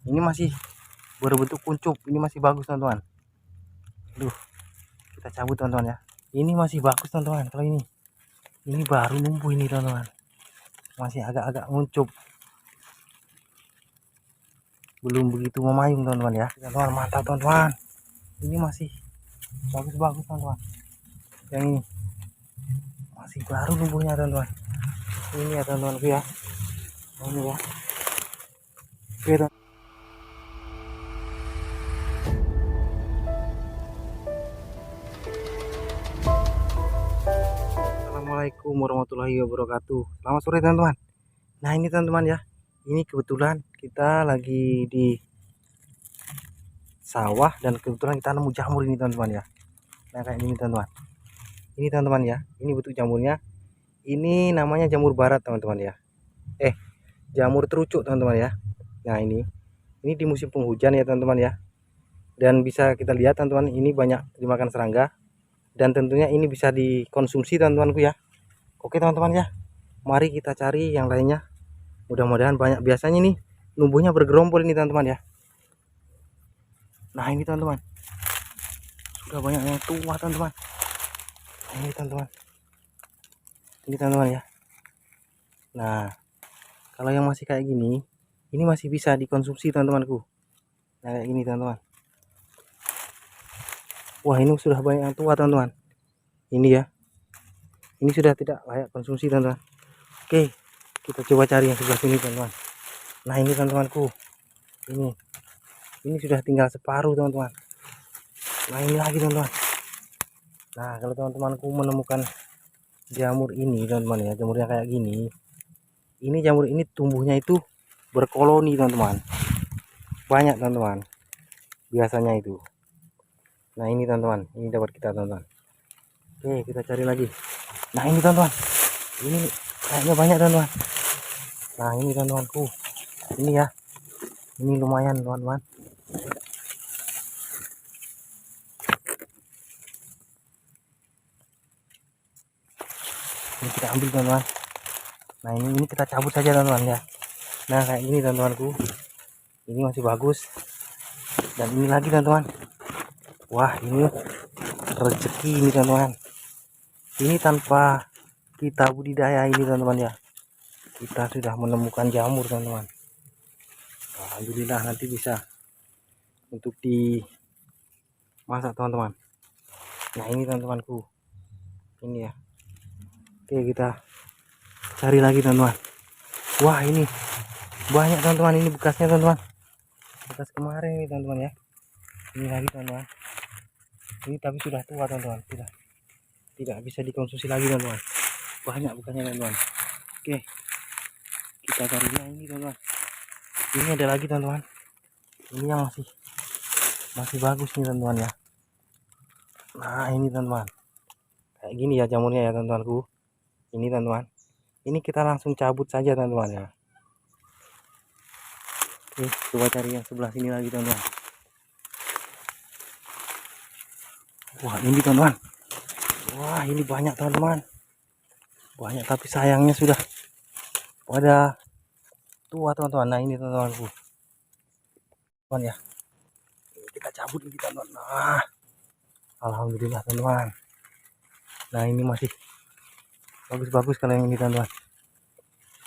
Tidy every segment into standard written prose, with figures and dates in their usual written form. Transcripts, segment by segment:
Ini masih berbentuk kuncup, ini masih bagus teman-teman. Aduh, kita cabut teman-teman ya. Ini masih bagus teman-teman. Kalau ini baru numbuh ini teman-teman, masih agak-agak nguncup, belum begitu memayung teman-teman ya. Teman-teman, mantap teman-teman, ini masih bagus-bagus teman-teman. Yang ini masih baru numbuhnya teman-teman. Ini ya teman-teman ya, ini ya. Oke teman. Assalamualaikum warahmatullahi wabarakatuh. Selamat sore teman-teman. Nah ini teman-teman ya, ini kebetulan kita lagi di sawah dan kebetulan kita nemu jamur ini teman-teman ya. Nah kayak ini teman-teman, ini teman-teman ya, ini bentuk jamurnya. Ini namanya jamur barat teman-teman ya, jamur terucuk teman-teman ya. Nah ini di musim penghujan ya teman-teman ya, dan bisa kita lihat teman-teman, ini banyak dimakan serangga dan tentunya ini bisa dikonsumsi teman-temanku ya. Oke teman-teman ya, mari kita cari yang lainnya, mudah-mudahan banyak. Biasanya nih numbuhnya bergerombol ini teman-teman ya. Nah ini teman-teman, sudah banyak yang tua teman-teman. Nah, ini teman-teman, ini teman-teman ya. Nah kalau yang masih kayak gini, ini masih bisa dikonsumsi teman-temanku. Nah kayak gini teman-teman. Wah ini sudah banyak yang tua teman-teman. Ini ya, ini sudah tidak layak konsumsi teman-teman. Oke, kita coba cari yang sebelah sini teman-teman. Nah ini teman-temanku, ini sudah tinggal separuh teman-teman. Nah ini lagi teman-teman. Nah kalau teman-temanku menemukan jamur ini teman-teman ya, jamurnya kayak gini, ini jamur ini tumbuhnya itu berkoloni teman-teman, banyak teman-teman biasanya itu. Nah ini teman-teman, ini dapat kita teman-teman. Oke kita cari lagi. Nah ini teman-teman, ini kayaknya banyak teman-teman. Nah ini teman-temanku, ini ya, ini lumayan teman-teman. Ini kita ambil teman-teman. Nah ini kita cabut saja teman-teman ya. Nah kayak gini teman-temanku, ini masih bagus. Dan ini lagi teman-teman. Wah ini rezeki ini teman-teman. Ini tanpa kita budidaya ini teman-teman ya, kita sudah menemukan jamur teman-teman. Alhamdulillah, nanti bisa untuk dimasak teman-teman. Nah ini teman-temanku, ini ya. Oke kita cari lagi teman-teman. Wah ini banyak teman-teman, ini bekasnya teman-teman, bekas kemarin ini teman-teman ya. Ini lagi teman-teman, ini tapi sudah tua teman-teman, tidak bisa dikonsumsi lagi teman-teman. Banyak bekasnya teman-teman. Oke kita cari ini teman-teman. Ini ada lagi teman-teman, ini yang masih bagus nih teman-teman ya. Nah ini teman-teman, kayak gini ya jamurnya ya teman-temanku. Ini teman-teman, ini kita langsung cabut saja teman-teman ya. Oke coba cari yang sebelah sini lagi teman-teman. Wah ini teman-teman, wah ini banyak teman-teman, banyak tapi sayangnya sudah pada tua teman-teman. Nah ini teman-temanku teman ya, kita cabut ini teman-teman. Nah alhamdulillah teman-teman. Nah ini masih bagus-bagus kalau yang ini teman-teman.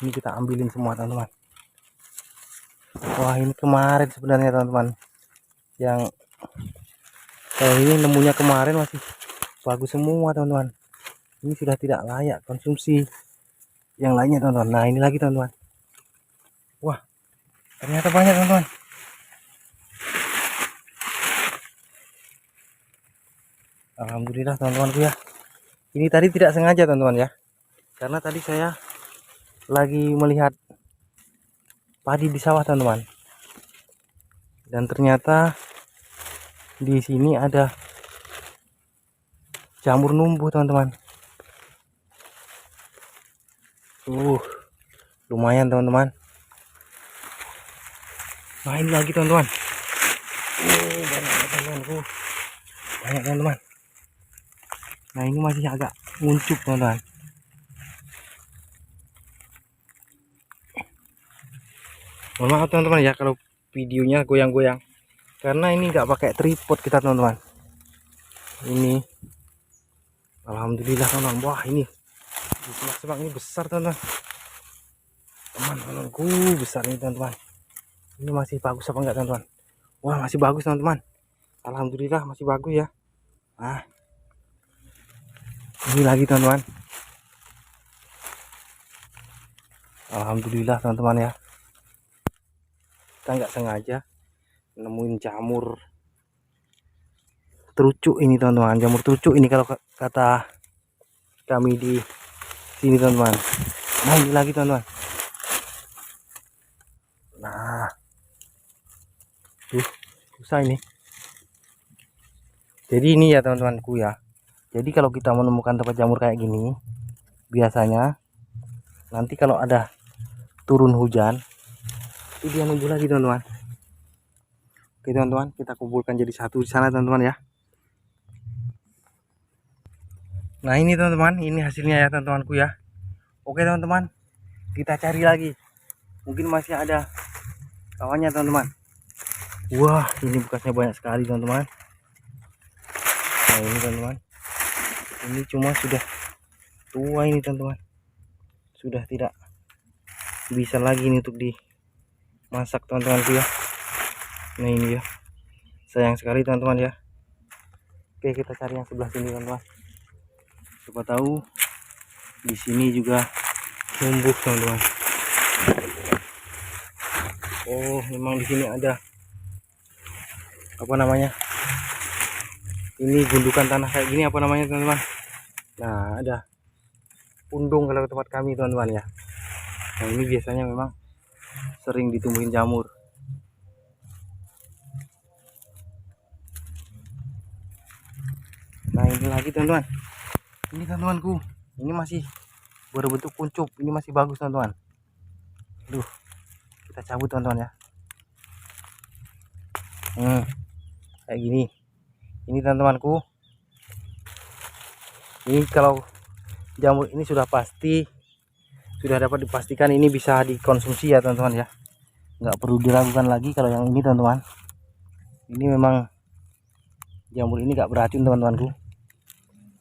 Ini kita ambilin semua teman-teman. Wah ini kemarin sebenarnya teman-teman, yang ini nemunya kemarin masih bagus semua teman-teman. Ini sudah tidak layak konsumsi yang lainnya teman-teman. Nah ini lagi teman-teman. Wah ternyata banyak teman-teman. Alhamdulillah teman-temanku ya. Ini tadi tidak sengaja teman-teman ya, karena tadi saya lagi melihat padi di sawah teman-teman, dan ternyata di sini ada jamur numbuh teman-teman. Lumayan teman-teman. Nah ini lagi teman-teman. Banyak teman-temanku, banyak teman-teman. Nah ini masih agak nguncup teman-teman. Mohon maaf teman-teman ya kalau videonya goyang-goyang karena ini nggak pakai tripod kita teman-teman. Ini alhamdulillah teman-teman. Wah ini di semak-semak ini besar teman-teman. Teman-temanku besar ini teman-teman. Ini masih bagus apa enggak teman-teman? Wah masih bagus teman-teman. Alhamdulillah masih bagus ya. Nah ini lagi teman-teman. Alhamdulillah teman-teman ya. Kita nggak sengaja nemuin jamur terucuk ini teman-teman. Jamur terucuk ini kalau kata kami di sini teman-teman. Nah ini lagi teman-teman. Nah susah ini. Jadi ini ya teman-temanku ya. Jadi kalau kita menemukan tempat jamur kayak gini, biasanya nanti kalau ada turun hujan itu dia numbuh lagi teman-teman. Oke teman-teman, kita kumpulkan jadi satu di sana teman-teman ya. Nah ini teman-teman, ini hasilnya ya teman-temanku ya. Oke teman-teman, kita cari lagi. Mungkin masih ada kawannya teman-teman. Wah ini bekasnya banyak sekali teman-teman. Nah ini teman-teman, ini cuma sudah tua ini teman-teman, sudah tidak bisa lagi ini untuk dimasak teman-temanku ya. Nah ini ya, sayang sekali teman-teman ya. Oke kita cari yang sebelah sini teman-teman, siapa tahu di sini juga tumbuh teman-teman. Oh memang di sini ada apa namanya, ini gundukan tanah kayak gini, apa namanya teman-teman. Nah ada pundung kalau ke tempat kami teman-teman ya. Nah ini biasanya memang sering ditumbuhin jamur. Nah ini lagi teman-teman, ini teman-temanku, ini masih berbentuk kuncup, ini masih bagus teman-teman. Aduh kita cabut teman-teman ya. Kayak gini ini teman-temanku. Ini kalau jamur ini sudah pasti, sudah dapat dipastikan ini bisa dikonsumsi ya teman-teman ya, nggak perlu diragukan lagi kalau yang ini teman-teman. Ini memang jamur ini nggak beracun teman-temanku.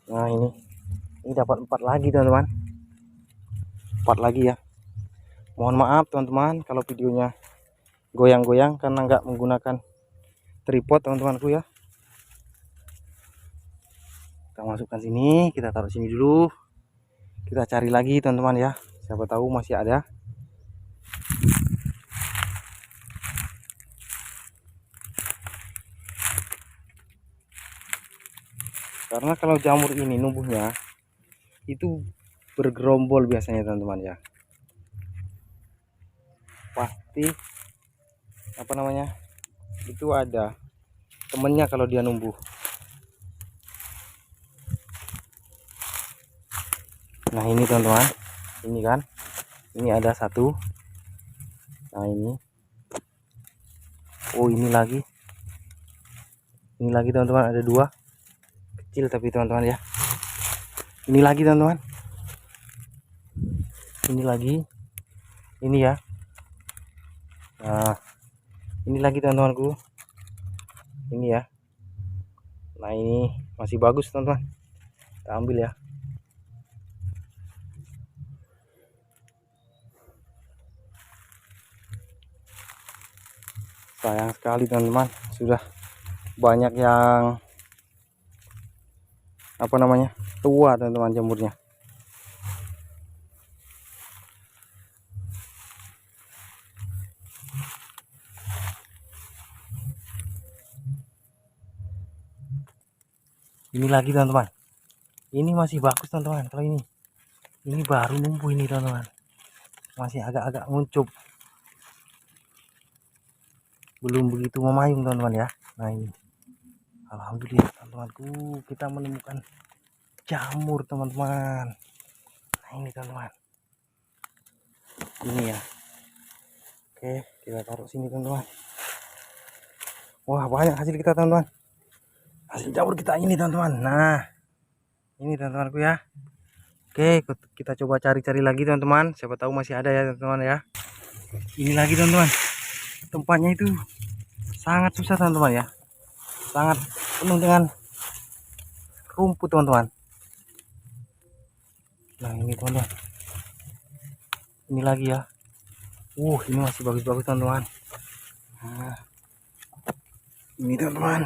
Nah ini dapat 4 lagi teman-teman, 4 lagi ya. Mohon maaf teman-teman kalau videonya goyang-goyang karena nggak menggunakan tripod teman-temanku ya. Kita masukkan sini, kita taruh sini dulu, kita cari lagi teman-teman ya, siapa tahu masih ada. Karena kalau jamur ini numbuhnya itu bergerombol biasanya teman-teman ya, pasti apa namanya itu ada temennya kalau dia numbuh. Nah ini teman-teman, ini kan, ini ada satu. Nah ini, oh ini lagi teman-teman, ada 2 kecil tapi teman-teman ya. Ini lagi teman-teman, ini lagi, ini ya. Nah ini lagi teman-temanku, ini ya. Nah ini masih bagus teman-teman, kita ambil ya. Sayang sekali teman-teman, sudah banyak yang apa namanya tua teman-teman jamurnya. Ini lagi teman-teman, ini masih bagus teman-teman. Kalau ini baru numbuh ini teman-teman, masih agak-agak nguncup, belum begitu memayung teman-teman ya. Nah ini alhamdulillah teman-temanku, kita menemukan jamur teman-teman. Nah ini teman-teman, ini ya. Oke kita taruh sini teman-teman. Wah banyak hasil kita teman-teman, hasil jamur kita ini teman-teman. Nah ini teman-temanku ya. Oke kita coba cari-cari lagi teman-teman, siapa tahu masih ada ya teman-teman ya. Ini lagi teman-teman, tempatnya itu sangat susah teman-teman ya, sangat penuh dengan rumput teman-teman. Nah ini teman-teman, ini lagi ya. Ini masih bagus-bagus teman-teman. Nah, ini teman-teman.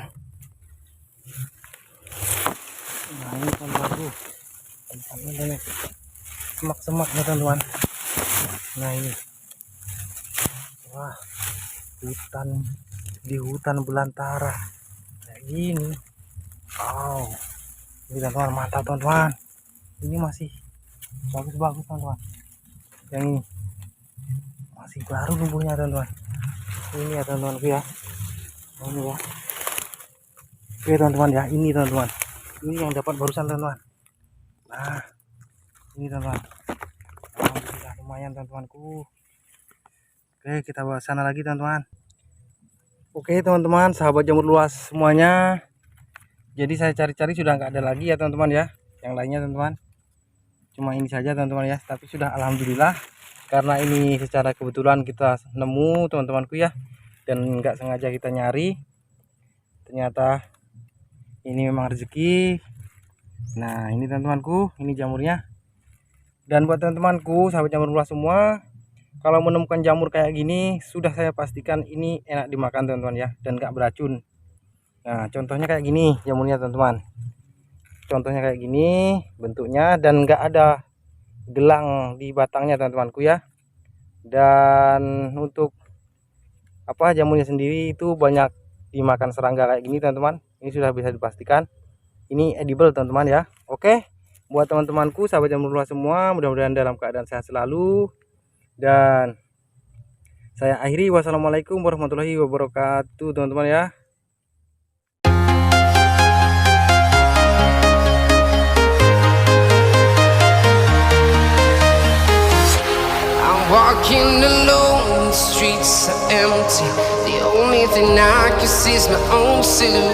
Nah ini teman-teman, banyak semak-semak ya teman-teman. Nah ini, wah, hutan di hutan belantara kayak gini. Ini teman-teman, mantap teman-teman. Ini masih bagus-bagus teman-teman. Yang ini masih baru numbuhnya teman-teman. Ini ya teman-teman ya. Ini ya. Oke teman-teman ya, ini teman-teman. Ini yang dapat barusan teman-teman. Nah, ini teman-teman. Alhamdulillah lumayan teman-temanku. Oke, kita bawa sana lagi teman-teman. Oke teman-teman, sahabat jamur luas semuanya. Jadi saya cari-cari sudah nggak ada lagi ya teman-teman ya. Yang lainnya teman-teman. Cuma ini saja teman-teman ya. Tapi sudah alhamdulillah. Karena ini secara kebetulan kita nemu teman-temanku ya. Dan nggak sengaja kita nyari. Ternyata ini memang rezeki. Nah ini teman-temanku, ini jamurnya. Dan buat teman-temanku, sahabat jamur luas semua, kalau menemukan jamur kayak gini, sudah saya pastikan ini enak dimakan teman-teman ya, dan nggak beracun. Nah contohnya kayak gini jamurnya teman-teman. Contohnya kayak gini bentuknya, dan nggak ada gelang di batangnya teman-temanku ya. Dan untuk jamurnya sendiri itu banyak dimakan serangga kayak gini teman-teman. Ini sudah bisa dipastikan ini edible teman-teman ya. Oke, buat teman-temanku sahabat jamur luas semua, mudah-mudahan dalam keadaan sehat selalu. Dan saya akhiri, wassalamualaikum warahmatullahi wabarakatuh teman-teman ya. Walking alone, the streets are empty. The only thing I can see is my own silhouette.